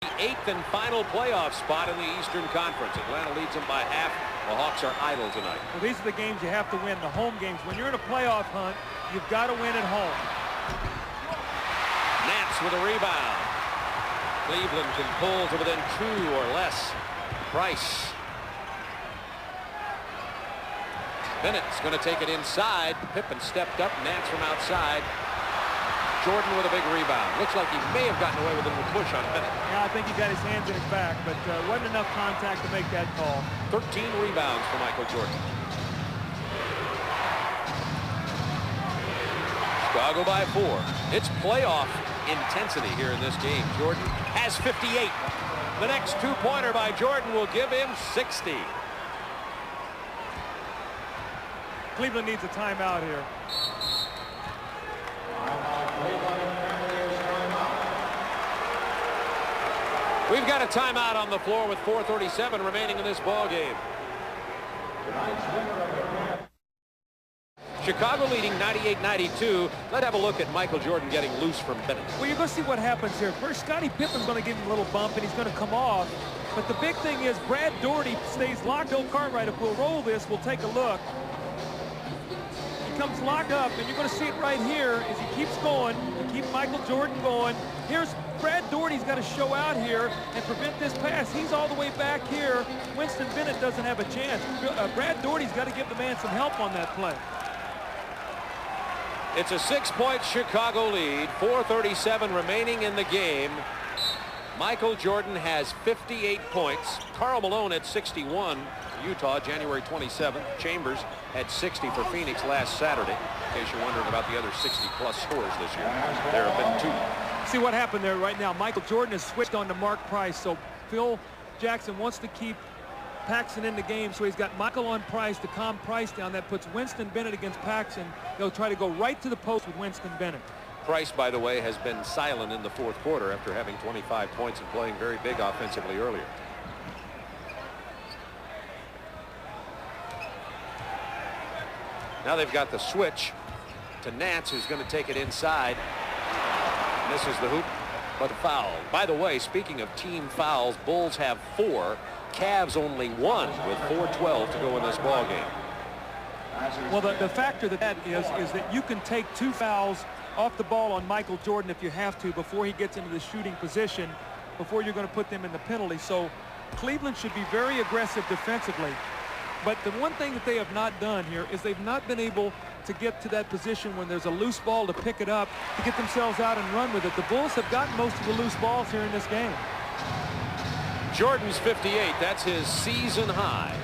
8th and final playoff spot in the Eastern Conference. Atlanta leads them by half. The Hawks are idle tonight. Well, these are the games you have to win, the home games. When you're in a playoff hunt, you've got to win at home. Nance with a rebound. Cleveland can pull to within 2 or less. Price. Bennett's going to take it inside. Pippen stepped up. Nance from outside. Jordan with a big rebound. Looks like he may have gotten away with a little push on Bennett. Yeah, I think he got his hands in his back, but wasn't enough contact to make that call. 13 rebounds for Michael Jordan. Chicago by 4. It's playoff intensity here in this game. Jordan has 58. The next two-pointer by Jordan will give him 60. Cleveland needs a timeout here. We've got a timeout on the floor with 4:37 remaining in this ball game. Chicago leading 98-92. Let's have a look at Michael Jordan getting loose from Bennett. Well, you're going to see what happens here. First, Scottie Pippen's going to give him a little bump, and he's going to come off. But the big thing is Brad Daugherty stays locked. Bill Cartwright, if we'll roll this, we'll take a look. He comes locked up, and you're going to see it right here as he keeps going. He keeps Michael Jordan going. Here's Brad Daugherty's got to show out here and prevent this pass. He's all the way back here. Winston Bennett doesn't have a chance. Brad Daugherty's got to give the man some help on that play. It's a 6-point Chicago lead. 4:37 remaining in the game. Michael Jordan has 58 points. Karl Malone at 61. Utah, January 27th. Chambers had 60 for Phoenix last Saturday. In case you're wondering about the other 60-plus scores this year, there have been 2. See what happened there right now. Michael Jordan has switched on to Mark Price, so Phil Jackson wants to keep Paxson in the game, so he's got Michael on Price to calm Price down. That puts Winston Bennett against Paxson. They'll try to go right to the post with Winston Bennett. Price, by the way, has been silent in the fourth quarter after having 25 points and playing very big offensively earlier. Now they've got the switch to Nance, who's going to take it inside. Misses the hoop, but foul. By the way, speaking of team fouls, Bulls have 4. Cavs only 1 with 4:12 to go in this ball game. Well, the factor that is that you can take 2 fouls off the ball on Michael Jordan if you have to before he gets into the shooting position, before you're going to put them in the penalty. So Cleveland should be very aggressive defensively. But the one thing that they have not done here is they've not been able to get to that position when there's a loose ball to pick it up, to get themselves out and run with it. The Bulls have gotten most of the loose balls here in this game. Jordan's 58. That's his season high.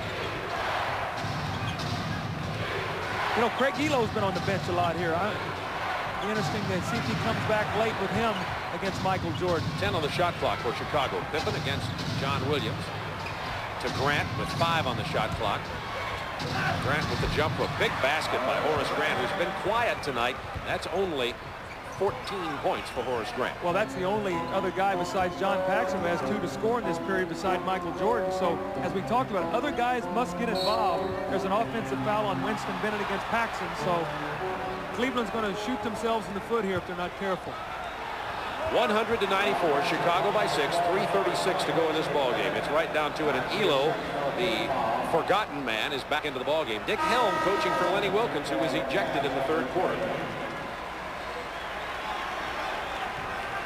You know, Craig Elo's been on the bench a lot here. It'll be interesting to see if he comes back late with him against Michael Jordan. 10 on the shot clock for Chicago. Pippen against John Williams. To Grant with 5 on the shot clock. Grant with the jump hook. Big basket by Horace Grant, who's been quiet tonight. That's only 14 points for Horace Grant. Well, that's the only other guy besides John Paxson who has 2 to score in this period beside Michael Jordan. So, as we talked about, other guys must get involved. There's an offensive foul on Winston Bennett against Paxson. So, Cleveland's going to shoot themselves in the foot here if they're not careful. 100-94, Chicago by 6, 3:36 to go in this ball game. It's right down to it, and Elo, the forgotten man, is back into the ball game. Dick Helm coaching for Lenny Wilkins, who was ejected in the third quarter.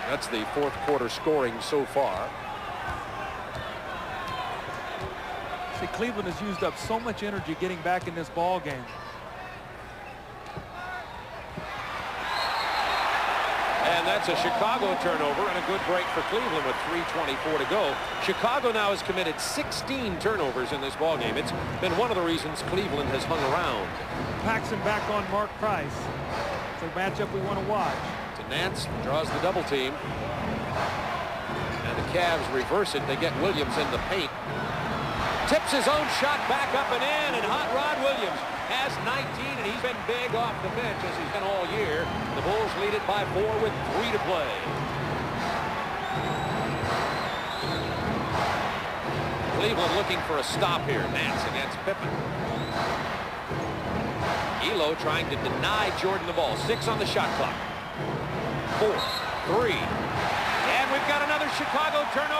That's the fourth quarter scoring so far. See, Cleveland has used up so much energy getting back in this ball game. And that's a Chicago turnover and a good break for Cleveland with 3:24 to go. Chicago now has committed 16 turnovers in this ball game. It's been one of the reasons Cleveland has hung around. Paxson back on Mark Price. It's a matchup we want to watch. To Nance, draws the double team. And the Cavs reverse it. They get Williams in the paint. Tips his own shot back up and in, and Hot Rod Williams has 19, and he's been big off the bench as he's been all year. The Bulls lead it by 4 with 3 to play. Cleveland looking for a stop here. Nance against Pippen. Elo trying to deny Jordan the ball. 6 on the shot clock. 4, 3, and we've got another Chicago turnover.